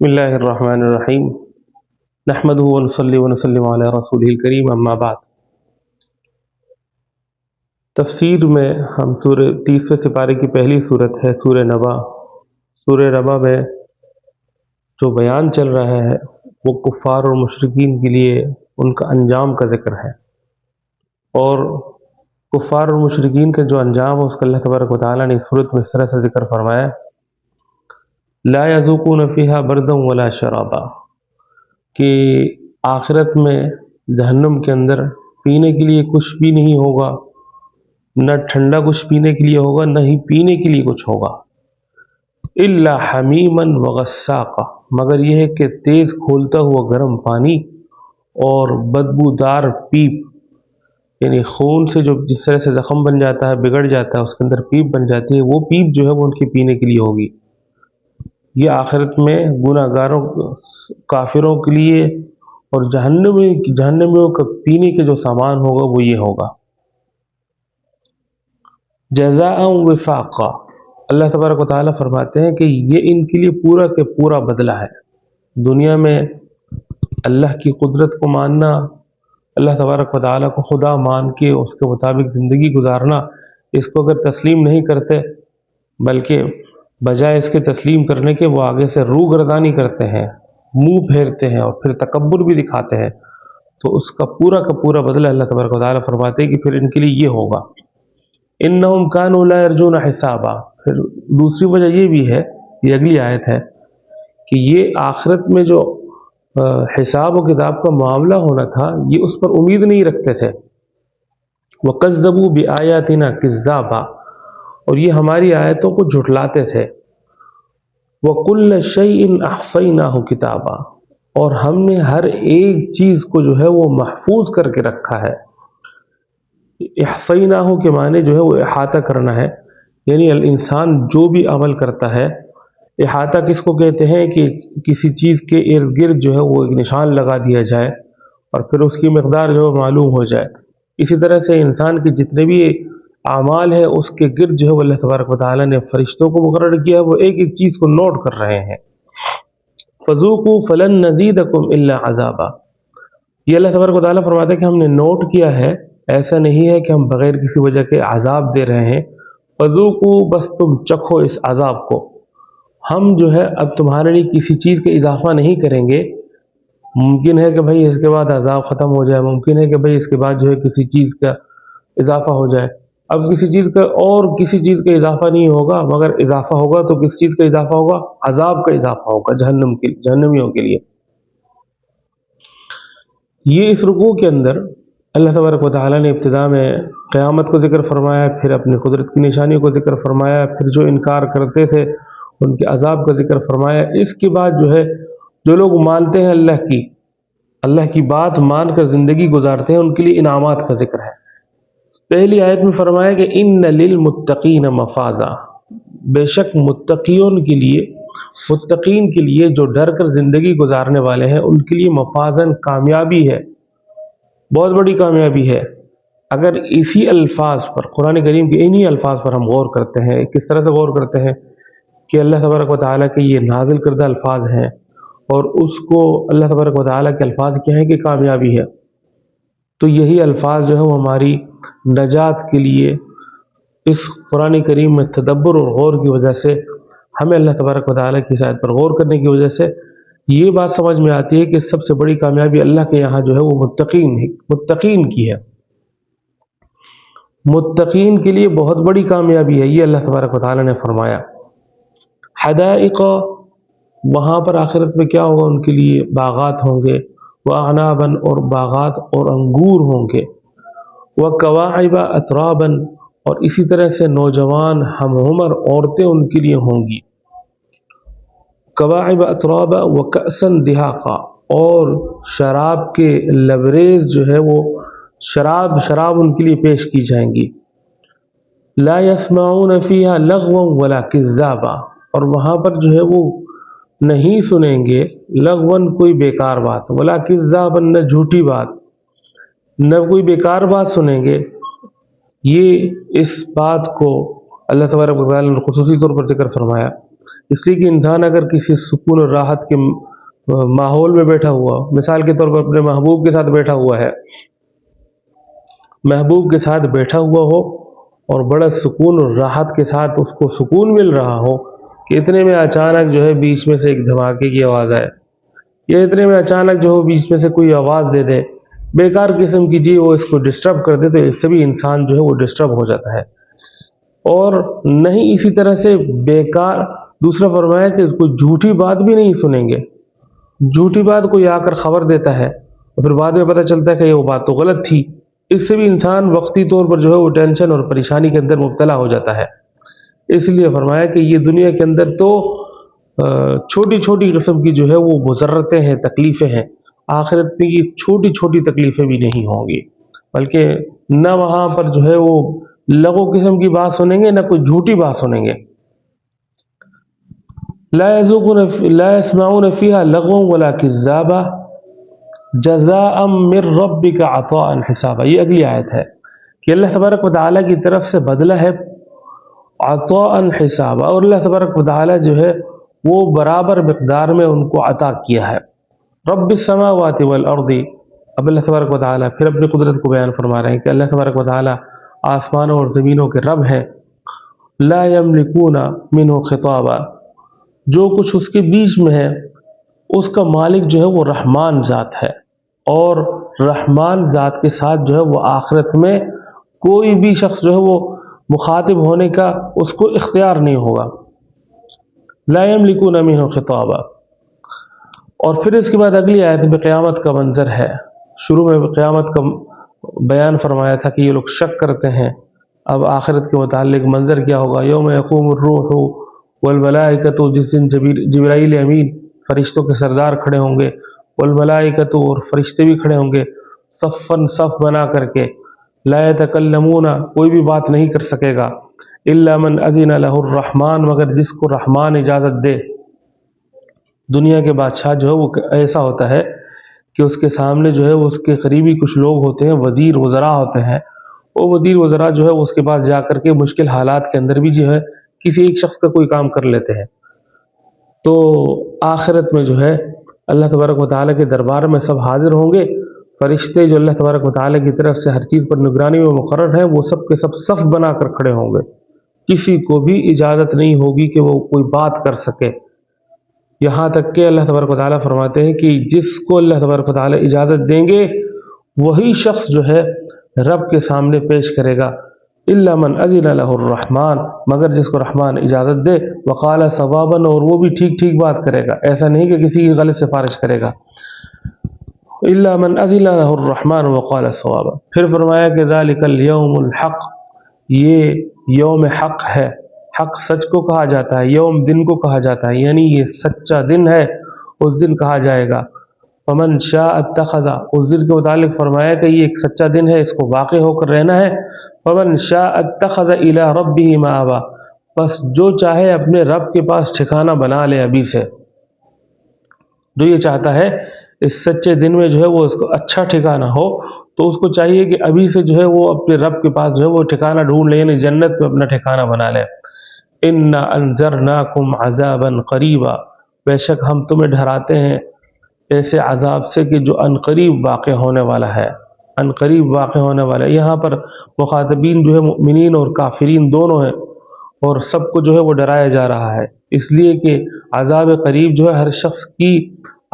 بسم اللہ الرحمن الرحیم نحمدہ ونصلی ونسلم علی رسولہ الکریم اما بعد۔ تفسیر میں ہم سورہ 30ویں سپارے کی پہلی صورت ہے سورہ نبا۔ سورہ نبا میں جو بیان چل رہا ہے وہ کفار اور مشرکین کے لیے ان کا انجام کا ذکر ہے، اور کفار اور مشرکین کا جو انجام ہے اس کا اللہ تبارک و تعالیٰ نے اس صورت میں اس طرح سے ذکر فرمایا: لا یذوقون فیہا بردا ولا شرابا، کہ آخرت میں جہنم کے اندر پینے کے لیے کچھ بھی نہیں ہوگا، نہ ٹھنڈا کچھ پینے کے لیے ہوگا، نہ ہی پینے کے لیے کچھ ہوگا، الا حمیما وغساقا، مگر یہ ہے کہ تیز کھولتا ہوا گرم پانی اور بدبودار پیپ، یعنی خون سے جو جس طرح سے زخم بن جاتا ہے، بگڑ جاتا ہے، اس کے اندر پیپ بن جاتی ہے، وہ پیپ جو ہے وہ ان کے پینے کے لیے ہوگی۔ یہ آخرت میں گناہ گاروں کافروں کے لیے اور جہنمیوں کا پینے کے جو سامان ہوگا وہ یہ ہوگا۔ جزاء وفاقا، اللہ تبارک و تعالیٰ فرماتے ہیں کہ یہ ان کے لیے پورا کے پورا بدلہ ہے۔ دنیا میں اللہ کی قدرت کو ماننا، اللہ تبارک و تعالیٰ کو خدا مان کے اس کے مطابق زندگی گزارنا، اس کو اگر تسلیم نہیں کرتے بلکہ بجائے اس کے تسلیم کرنے کے وہ آگے سے روح گردانی کرتے ہیں، منہ پھیرتے ہیں اور پھر تکبر بھی دکھاتے ہیں، تو اس کا پورا بدلہ اللہ تبارک و تعالیٰ فرماتے ہیں کہ پھر ان کے لیے یہ ہوگا۔ انہم کانوا لا یرجون حسابا، پھر دوسری وجہ یہ بھی ہے، یہ اگلی آیت ہے کہ یہ آخرت میں جو حساب و کتاب کا معاملہ ہونا تھا یہ اس پر امید نہیں رکھتے تھے۔ وَكَذَّبُوا بِآيَاتِنَا كِذَّابًا، اور یہ ہماری آیتوں کو جھٹلاتے تھے۔ وَكُلَّ شَيْءٍ أَحْصَيْنَاهُ كِتَابًا، اور ہم نے ہر ایک چیز کو جو ہے وہ محفوظ کر کے رکھا ہے۔ احصیناہ کے معنی جو ہے وہ احاطہ کرنا ہے، یعنی انسان جو بھی عمل کرتا ہے، احاطہ کس کو کہتے ہیں کہ کسی چیز کے ارد گرد جو ہے وہ ایک نشان لگا دیا جائے اور پھر اس کی مقدار جو ہے معلوم ہو جائے۔ اسی طرح سے انسان کے جتنے بھی اعمال ہے اس کے گرد جو ہے وہ اللہ تبارک و تعالیٰ نے فرشتوں کو مقرر کیا، وہ ایک ایک چیز کو نوٹ کر رہے ہیں۔ فذوقوا فلن نزیدکم الا عذابا، یہ اللہ تبارک و تعالیٰ فرماتا ہے کہ ہم نے نوٹ کیا ہے، ایسا نہیں ہے کہ ہم بغیر کسی وجہ کے عذاب دے رہے ہیں۔ فذوقوا، بس تم چکھو اس عذاب کو، ہم جو ہے اب تمہارے لیے کسی چیز کا اضافہ نہیں کریں گے۔ ممکن ہے کہ بھئی اس کے بعد عذاب ختم ہو جائے، ممکن ہے کہ بھئی اس کے بعد جو ہے کسی چیز کا اضافہ ہو جائے، اب کسی چیز کا اور کسی چیز کا اضافہ نہیں ہوگا، مگر اضافہ ہوگا تو کس چیز کا اضافہ ہوگا؟ عذاب کا اضافہ ہوگا جہنمیوں کے لیے۔ یہ اس رکوع کے اندر اللہ تبارک و تعالیٰ نے ابتدا میں قیامت کو ذکر فرمایا، پھر اپنی قدرت کی نشانیوں کو ذکر فرمایا، پھر جو انکار کرتے تھے ان کے عذاب کا ذکر فرمایا۔ اس کے بعد جو ہے جو لوگ مانتے ہیں اللہ کی بات مان کر زندگی گزارتے ہیں، ان کے لیے انعامات کا ذکر ہے۔ پہلی آیت میں فرمایا کہ ان للمتقین مفازا، بے شک متقین کے لیے جو ڈر کر زندگی گزارنے والے ہیں ان کے لیے مفازن کامیابی ہے، بہت بڑی کامیابی ہے۔ اگر اسی الفاظ پر، قرآن کریم کے انہی الفاظ پر ہم غور کرتے ہیں، کس طرح سے غور کرتے ہیں کہ اللہ تبارک و تعالیٰ کے یہ نازل کردہ الفاظ ہیں اور اس کو اللہ تبارک و تعالیٰ کے الفاظ کیا ہیں کہ کامیابی ہے، تو یہی الفاظ جو ہے وہ ہماری نجات کے لیے اس قرآن کریم میں تدبر اور غور کی وجہ سے، ہمیں اللہ تبارک و تعالیٰ کی آیت پر غور کرنے کی وجہ سے یہ بات سمجھ میں آتی ہے کہ سب سے بڑی کامیابی اللہ کے یہاں جو ہے وہ متقین کی ہے۔ متقین کے لیے بہت بڑی کامیابی ہے، یہ اللہ تبارک و تعالیٰ نے فرمایا۔ حدائق، وہاں پر آخرت میں کیا ہوگا؟ ان کے لیے باغات ہوں گے، وعنابا، اور باغات اور انگور ہوں گے، وکواعب اترابا، اور اسی طرح سے نوجوان ہم عمر عورتیں ان کے لیے ہوں گی، کواعب اترابا وکأسا دہاقا، اور شراب کے لبریز جو ہے وہ شراب ان کے لیے پیش کی جائیں گی۔ لا یسمعون فیہا لغوا ولا کذابا، اور وہاں پر جو ہے وہ نہیں سنیں گے لغون کوئی بیکار بات، ولا کذابا، نہ جھوٹی بات، نہ کوئی بیکار بات سنیں گے۔ یہ اس بات کو اللہ تبارک و تعالیٰ نے خصوصی طور پر ذکر فرمایا اس لیے کہ انسان اگر کسی سکون اور راحت کے ماحول میں بیٹھا ہوا، مثال کے طور پر اپنے محبوب کے ساتھ بیٹھا ہوا ہے، محبوب کے ساتھ بیٹھا ہوا ہو اور بڑا سکون اور راحت کے ساتھ اس کو سکون مل رہا ہو کہ اتنے میں اچانک جو ہے بیچ میں سے ایک دھماکے کی آواز آئے، یا اتنے میں اچانک جو ہو بیچ میں سے کوئی آواز دے دے بیکار قسم کی، جی وہ اس کو ڈسٹرب کر دے، تو اس سے بھی انسان جو ہے وہ ڈسٹرب ہو جاتا ہے۔ اور نہیں اسی طرح سے بیکار، دوسرا فرمایا کہ کوئی جھوٹی بات بھی نہیں سنیں گے، جھوٹی بات کوئی آ کر خبر دیتا ہے اور پھر بعد میں پتہ چلتا ہے کہ وہ بات تو غلط تھی، اس سے بھی انسان وقتی طور پر جو ہے وہ ٹینشن اور پریشانی کے اندر مبتلا ہو جاتا ہے۔ اس لیے فرمایا کہ یہ دنیا کے اندر تو چھوٹی چھوٹی قسم کی جو ہے وہ مضرتیں ہیں، تکلیفیں ہیں، آخرت میں یہ چھوٹی چھوٹی تکلیفیں بھی نہیں ہوں گی، بلکہ نہ وہاں پر جو ہے وہ لغو قسم کی بات سنیں گے، نہ کوئی جھوٹی بات سنیں گے۔ لا يسمعون فيها لغوا ولا كذابا جزاء من ربك عطاء حسابا۔ یہ اگلی آیت ہے کہ اللہ تبارک و تعالیٰ کی طرف سے بدلہ ہے عطاء حسابا، اور اللہ تبارک و تعالیٰ جو ہے وہ برابر مقدار میں ان کو عطا کیا ہے۔ رب السماوات والارض، اب اللہ تبارک و تعالیٰ پھر اپنی قدرت کو بیان فرما رہے ہیں کہ اللہ تبارک و تعالیٰ آسمانوں اور زمینوں کے رب ہے۔ لا یملکون منہ خطابا، جو کچھ اس کے بیچ میں ہے اس کا مالک جو ہے وہ رحمان ذات ہے، اور رحمان ذات کے ساتھ جو ہے وہ آخرت میں کوئی بھی شخص جو ہے وہ مخاطب ہونے کا اس کو اختیار نہیں ہوگا۔ لا یملکون منہ خطابا۔ اور پھر اس کے بعد اگلی آیت میں قیامت کا منظر ہے۔ شروع میں قیامت کا بیان فرمایا تھا کہ یہ لوگ شک کرتے ہیں، اب آخرت کے متعلق منظر کیا ہوگا۔ یوم یقوم الروح والملائکۃ، جس دن جبرائیل امین فرشتوں کے سردار کھڑے ہوں گے، والملائکۃ، اور فرشتے بھی کھڑے ہوں گے، صفاً صف بنا کر کے، لا یتکلمون، کوئی بھی بات نہیں کر سکے گا، الا من اذن لہ الرحمن، مگر جس کو رحمان اجازت دے۔ دنیا کے بادشاہ جو ہے وہ ایسا ہوتا ہے کہ اس کے سامنے جو ہے اس کے قریبی کچھ لوگ ہوتے ہیں، وزیر وزراء ہوتے ہیں، وہ وزیر وزراء جو ہے اس کے پاس جا کر کے مشکل حالات کے اندر بھی جو ہے کسی ایک شخص کا کوئی کام کر لیتے ہیں۔ تو آخرت میں جو ہے اللہ تبارک و تعالیٰ کے دربار میں سب حاضر ہوں گے، فرشتے جو اللہ تبارک و تعالیٰ کی طرف سے ہر چیز پر نگرانی میں مقرر ہیں وہ سب کے سب صف بنا کر کھڑے ہوں گے، کسی کو بھی اجازت نہیں ہوگی کہ وہ کوئی بات کر سکے، یہاں تک کہ اللہ تبارک و تعالیٰ فرماتے ہیں کہ جس کو اللہ تبارک و تعالیٰ اجازت دیں گے وہی شخص جو ہے رب کے سامنے پیش کرے گا، الا من اذن لہ الرحمن، مگر جس کو رحمان اجازت دے، وقال صوابا، اور وہ بھی ٹھیک ٹھیک بات کرے گا، ایسا نہیں کہ کسی کی غلط سفارش کرے گا، الا من اذن لہ الرحمن وقال صوابا۔ پھر فرمایا کہ ذالک الیوم الحق، یہ یوم حق ہے، حق سچ کو کہا جاتا ہے، یوم دن کو کہا جاتا ہے، یعنی یہ سچا دن ہے، اس دن کہا جائے گا۔ فمن شاء اتخذ، اس دن کے متعلق فرمایا کہ یہ ایک سچا دن ہے، اس کو واقع ہو کر رہنا ہے۔ فمن شاء اتخذ الی ربہ مآبا، بس جو چاہے اپنے رب کے پاس ٹھکانہ بنا لے ابھی سے، جو یہ چاہتا ہے اس سچے دن میں جو ہے وہ اس کو اچھا ٹھکانہ ہو، تو اس کو چاہیے کہ ابھی سے جو ہے وہ اپنے رب کے پاس جو ہے وہ ٹھکانہ ڈھونڈ لے، یعنی جنت میں اپنا ٹھکانہ بنا لے۔ انا انذرناکم عذابا قریبا، بے شک ہم تمہیں ڈراتے ہیں ایسے عذاب سے کہ جو عنقریب واقع ہونے والا ہے، عنقریب واقع ہونے والا ہے۔ یہاں پر مخاطبین جو ہے مؤمنین اور کافرین دونوں ہیں، اور سب کو جو ہے وہ ڈرایا جا رہا ہے، اس لیے کہ عذاب قریب جو ہے ہر شخص کی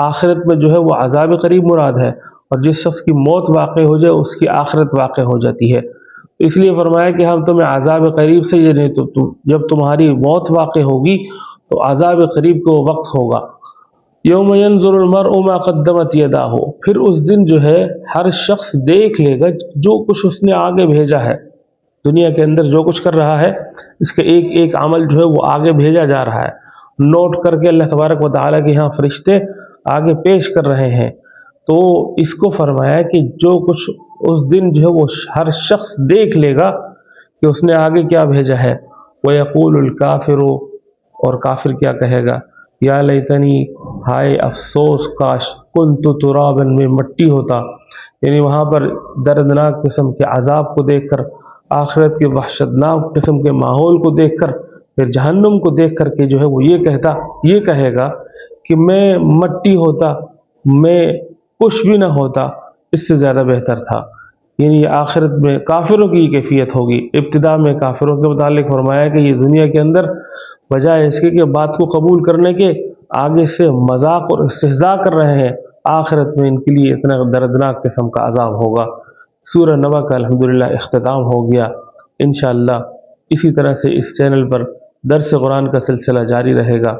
آخرت میں جو ہے وہ عذاب قریب مراد ہے، اور جس شخص کی موت واقع ہو جائے اس کی آخرت واقع ہو جاتی ہے، اس لیے فرمایا کہ ہم تمہیں عذاب قریب سے، یعنی تو جب تمہاری موت واقع ہوگی تو عذاب قریب کو وقت ہوگا۔ یوم ینظر المرء ما قدمت یداہ، پھر اس دن جو ہے ہر شخص دیکھ لے گا جو کچھ اس نے آگے بھیجا ہے، دنیا کے اندر جو کچھ کر رہا ہے اس کے ایک ایک عمل جو ہے وہ آگے بھیجا جا رہا ہے، نوٹ کر کے اللہ تبارک و تعالیٰ کے ہاں فرشتے آگے پیش کر رہے ہیں۔ تو اس کو فرمایا کہ جو کچھ اس دن جو ہے وہ ہر شخص دیکھ لے گا کہ اس نے آگے کیا بھیجا ہے۔ وَيَقُولُ الْكَافِرُ، اور کافر کیا کہے گا، یا لیتنی، ہائے افسوس کاش، کنت ترابا، میں مٹی ہوتا، یعنی وہاں پر دردناک قسم کے عذاب کو دیکھ کر، آخرت کے وحشتناک قسم کے ماحول کو دیکھ کر پھر جہنم کو دیکھ کر کے جو ہے وہ یہ کہے گا کہ میں مٹی ہوتا، میں کچھ بھی نہ ہوتا، اس سے زیادہ بہتر تھا۔ یعنی یہ آخرت میں کافروں کی کیفیت ہوگی۔ ابتدا میں کافروں کے متعلق فرمایا کہ یہ دنیا کے اندر بجائے اس کے کہ بات کو قبول کرنے کے آگے سے مذاق اور استہزاء کر رہے ہیں، آخرت میں ان کے لیے اتنا دردناک قسم کا عذاب ہوگا۔ سورہ نبا کا الحمدللہ اختتام ہو گیا۔ انشاءاللہ اسی طرح سے اس چینل پر درس قرآن کا سلسلہ جاری رہے گا۔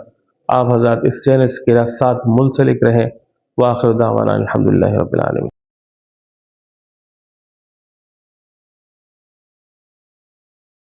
آپ حضرات اس چینل کے ساتھ منسلک رہیں۔ وآخر دعوانا الحمدللہ رب العالمین۔